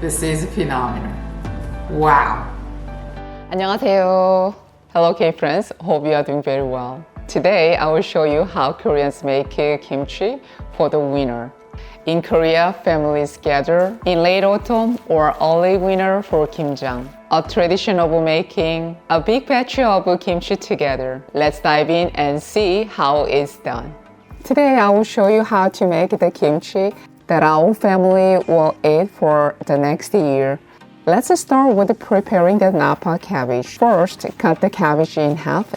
This is phenomenal. Wow. 안녕하세요. Hello K-friends, hope you are doing very well. Today I will show you how Koreans make kimchi for the winter. In Korea, families gather in late autumn or early winter for kimjang, a tradition of making a big batch of kimchi together. Let's dive in and see how it's done. Today I will show you how to make the kimchi that our family will eat for the next year. Let's start with preparing the napa cabbage. First, cut the cabbage in half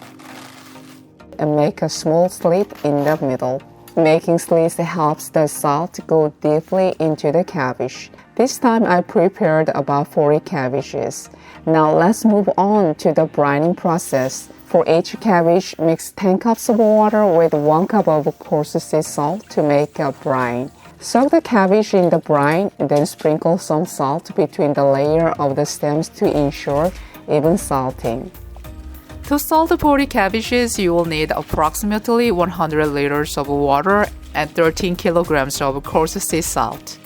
and make a small slit in the middle. Making slits helps the salt go deeply into the cabbage. This time I prepared about 40 cabbages. Now let's move on to the brining process. For each cabbage, mix 10 cups of water with 1 cup of coarse sea salt to make a brine. Soak the cabbage in the brine, then sprinkle some salt between the layer of the stems to ensure even salting. To salt the 40 cabbages, you will need approximately 100 liters of water and 13 kilograms of coarse sea salt.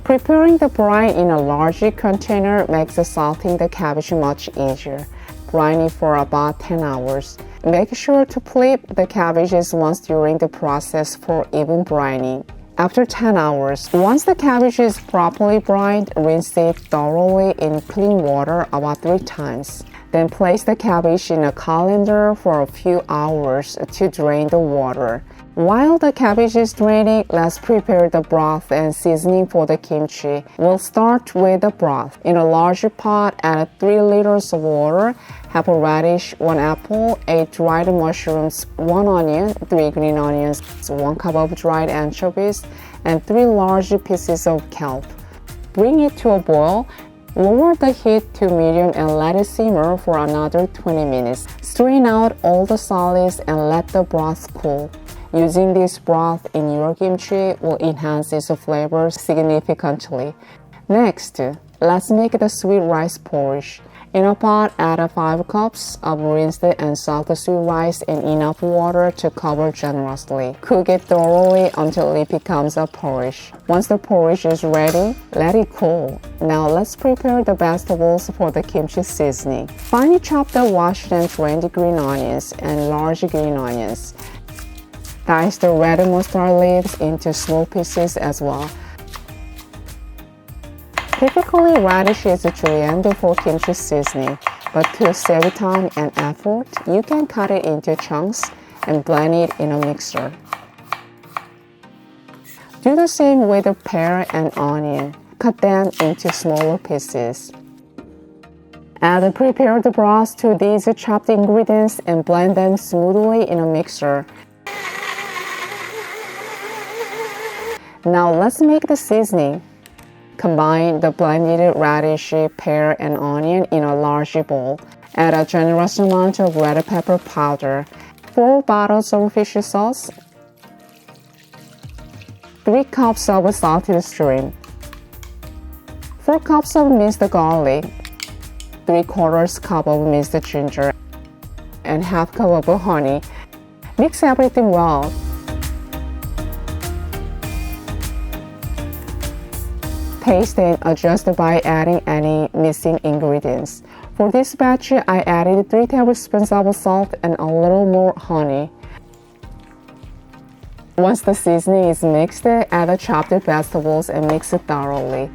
Preparing the brine in a large container makes salting the cabbage much easier. Brine it for about 10 hours. Make sure to flip the cabbages once during the process for even brining. After 10 hours, once the cabbage is properly brined, rinse it thoroughly in clean water about 3 times. Then place the cabbage in a colander for a few hours to drain the water. While the cabbage is draining, let's prepare the broth and seasoning for the kimchi. We'll start with the broth. In a large pot, add 3 liters of water, half a radish, 1 apple, 8 dried mushrooms, 1 onion, 3 green onions, 1 cup of dried anchovies, and 3 large pieces of kelp. Bring it to a boil. Lower the heat to medium and let it simmer for another 20 minutes. Strain out all the solids and let the broth cool. Using this broth in your kimchi will enhance its flavor significantly. Next, let's make the sweet rice porridge. In a pot, add 5 cups of rinsed and soaked sweet rice and enough water to cover generously. Cook it thoroughly until it becomes a porridge. Once the porridge is ready, let it cool. Now let's prepare the vegetables for the kimchi seasoning. Finely chop the washed and drained green onions and large green onions. Dice the red mustard leaves into small pieces as well. Typically, radish is julienne for kimchi seasoning, but to save time and effort, you can cut it into chunks and blend it in a mixer. Do the same with the pear and onion. Cut them into smaller pieces. Add the prepared broth to these chopped ingredients and blend them smoothly in a mixer. Now let's make the seasoning. Combine the blended radish, pear, and onion in a large bowl. Add a generous amount of red pepper powder, 4 bottles of fish sauce, 3 cups of salted shrimp, 4 cups of minced garlic, 3/4 cup of minced ginger, and half cup of honey. Mix everything well. Taste and adjust by adding any missing ingredients. For this batch, I added 3 tablespoons of salt and a little more honey. Once the seasoning is mixed, add the chopped vegetables and mix it thoroughly.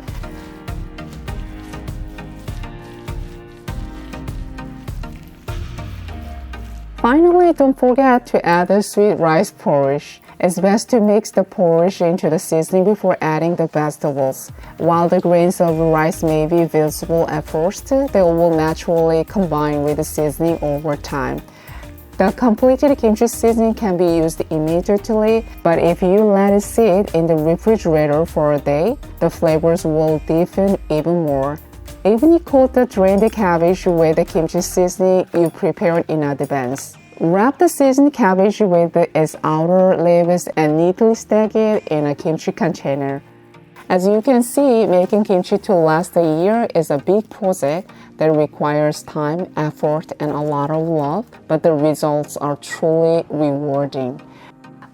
Finally, don't forget to add the sweet rice porridge. It's best to mix the porridge into the seasoning before adding the vegetables. While the grains of rice may be visible at first, they will naturally combine with the seasoning over time. The completed kimchi seasoning can be used immediately, but if you let it sit in the refrigerator for a day, the flavors will deepen even more. Even coat the drained cabbage with the kimchi seasoning you prepared in advance. Wrap the seasoned cabbage with its outer leaves and neatly stack it in a kimchi container. As you can see, making kimchi to last a year is a big project that requires time, effort, and a lot of love, but the results are truly rewarding.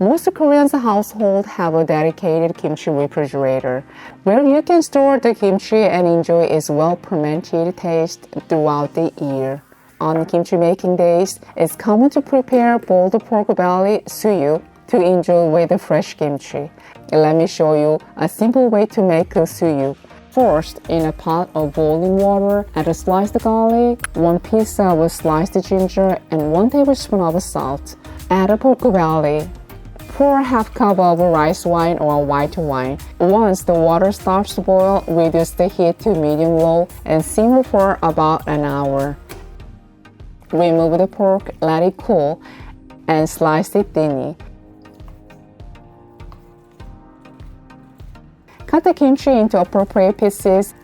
Most Korean households have a dedicated kimchi refrigerator where you can store the kimchi and enjoy its well-fermented taste throughout the year. On kimchi making days, it's common to prepare boiled pork belly suyu to enjoy with the fresh kimchi. Let me show you a simple way to make the suyu. First, in a pot of boiling water, add a sliced garlic, 1 piece of sliced ginger, and 1 tablespoon of salt. Add a pork belly. Pour a half cup of rice wine or white wine. Once the water starts to boil, reduce the heat to medium-low and simmer for about an hour. Remove the pork, let it cool, and slice it thinly. Cut the kimchi into appropriate pieces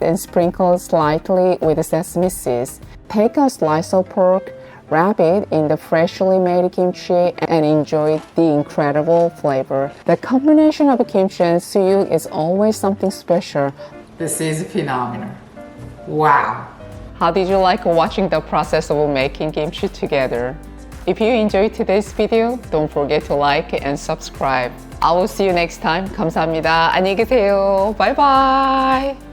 and sprinkle slightly with sesame seeds. Take a slice of pork, wrap it in the freshly made kimchi, and enjoy the incredible flavor. The combination of kimchi and suyu is always something special. This is phenomenal. Wow. How did you like watching the process of making kimchi together? If you enjoyed today's video, don't forget to like and subscribe. I will see you next time. 감사합니다. 안녕히 계세요. Bye bye.